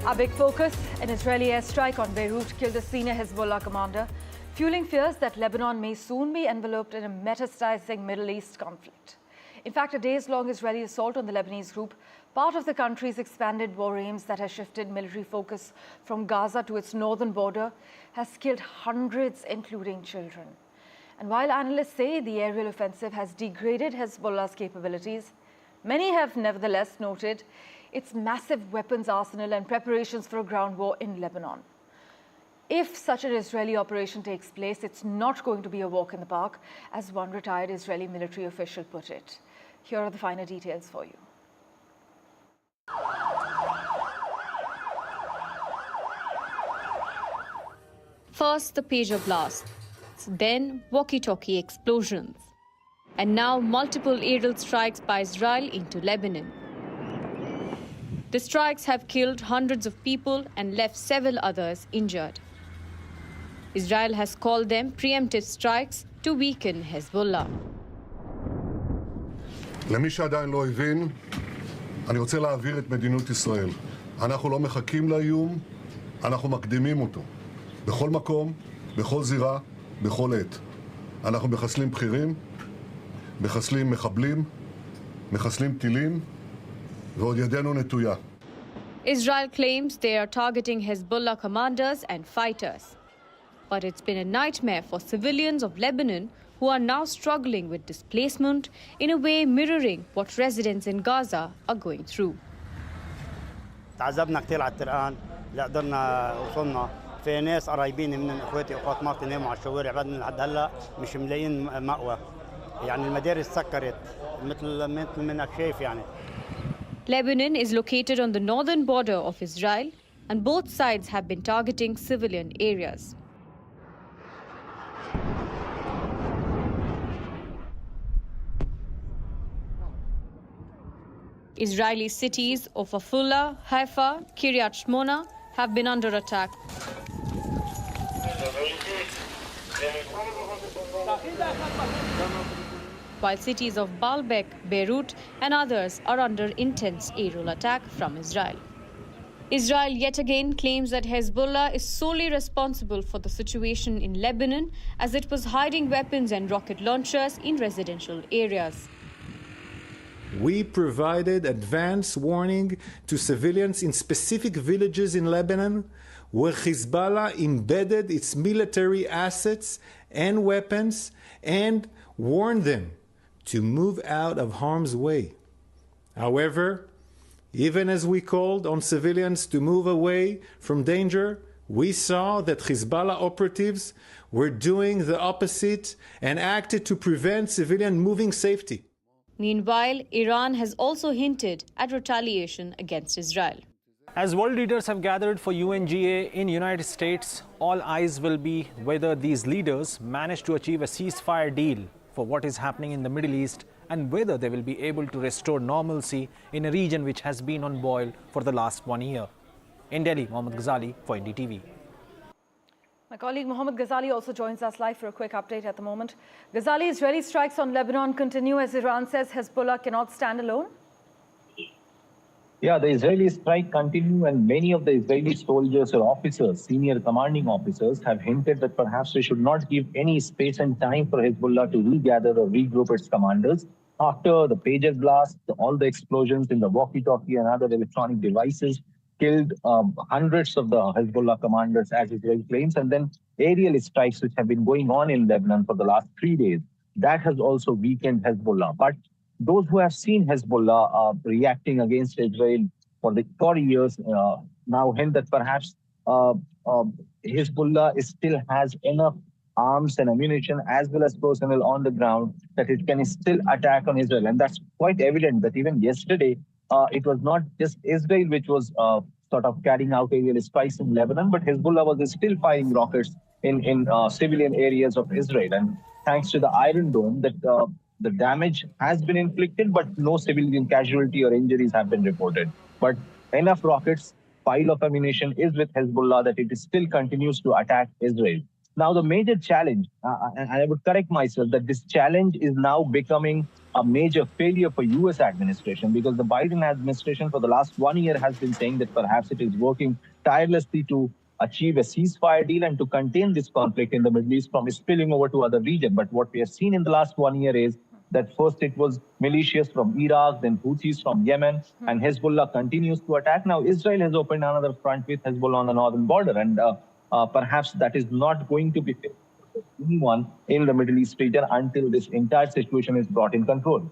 Our big focus, an Israeli airstrike on Beirut killed a senior Hezbollah commander, fueling fears that Lebanon may soon be enveloped in a metastasizing Middle East conflict. In fact, a days-long Israeli assault on the Lebanese group, part of the country's expanded war aims that has shifted military focus from Gaza to its northern border, has killed hundreds, including children. And while analysts say the aerial offensive has degraded Hezbollah's capabilities, many have nevertheless noted its massive weapons arsenal and preparations for a ground war in Lebanon. If such an Israeli operation takes place, it's not going to be a walk in the park, as one retired Israeli military official put it. Here are the finer details for you. First, the pager blast, then walkie-talkie explosions, and now multiple aerial strikes by Israel into Lebanon. The strikes have killed hundreds of people and left several others injured. Israel has called them preemptive strikes to weaken Hezbollah. למי שעדיין לא הבין, אני רוצה להעביר את מדיניות ישראל. אנחנו לא מחכים לאיום, אנחנו מקדימים אותו. בכל מקום, בכל זירה, בכל עת. אנחנו מחסלים בכירים, מחסלים מחבלים, מחסלים טילים, ועוד ידנו נטויה. Israel claims they are targeting Hezbollah commanders and fighters. But it's been a nightmare for civilians of Lebanon who are now struggling with displacement, in a way mirroring what residents in Gaza are going through. تعذبنا كثير على الترقان، لا قدرنا وصلنا. في ناس قرايبين من اخواتي واخوات مرتي ناموا على الشوارع بعد لحد هلا مش ملاقيين مأوى. يعني المدارس سكرت مثل ما انك شايف يعني. Lebanon is located on the northern border of Israel, and both sides have been targeting civilian areas. Israeli cities of Afula, Haifa, Kiryat Shmona have been under attack. While cities of Baalbek, Beirut and others are under intense aerial attack from Israel. Israel yet again claims that Hezbollah is solely responsible for the situation in Lebanon, as it was hiding weapons and rocket launchers in residential areas. We provided advance warning to civilians in specific villages in Lebanon where Hezbollah embedded its military assets and weapons and warned them to move out of harm's way. However, even as we called on civilians to move away from danger, we saw that Hezbollah operatives were doing the opposite and acted to prevent civilian moving safety. Meanwhile, Iran has also hinted at retaliation against Israel. As world leaders have gathered for UNGA in United States, all eyes will be whether these leaders manage to achieve a ceasefire deal for what is happening in the Middle East and whether they will be able to restore normalcy in a region which has been on boil for the last 1 year. In Delhi, Mohammad Ghazali for NDTV. My colleague Mohammad Ghazali also joins us live for a quick update at the moment. Ghazali, Israeli strikes on Lebanon continue as Iran says Hezbollah cannot stand alone. Yeah, the Israeli strike continue, and many of the Israeli soldiers or officers, senior commanding officers, have hinted that perhaps we should not give any space and time for Hezbollah to regather or regroup its commanders after the pager blast, all the explosions in the walkie-talkie and other electronic devices killed hundreds of the Hezbollah commanders, as Israel claims, and then aerial strikes which have been going on in Lebanon for the last 3 days. That has also weakened Hezbollah. But those who have seen Hezbollah reacting against Israel for years now hint that perhaps Hezbollah still has enough arms and ammunition as well as personnel on the ground that it can still attack on Israel. And that's quite evident that even yesterday, it was not just Israel which was sort of carrying out aerial strikes in Lebanon, but Hezbollah was still firing rockets in civilian areas of Israel. And thanks to the Iron Dome, that the damage has been inflicted, but no civilian casualty or injuries have been reported. But enough rockets, pile of ammunition is with Hezbollah that it still continues to attack Israel. Now, the major challenge, and I would correct myself, that this challenge is now becoming a major failure for U.S. administration, because the Biden administration for the last 1 year has been saying that perhaps it is working tirelessly to achieve a ceasefire deal and to contain this conflict in the Middle East from spilling over to other regions. But what we have seen in the last 1 year is that first it was militias from Iraq, then Houthis from Yemen, and Hezbollah continues to attack. Now Israel has opened another front with Hezbollah on the northern border, and perhaps that is not going to be anyone in the Middle East region until this entire situation is brought in control.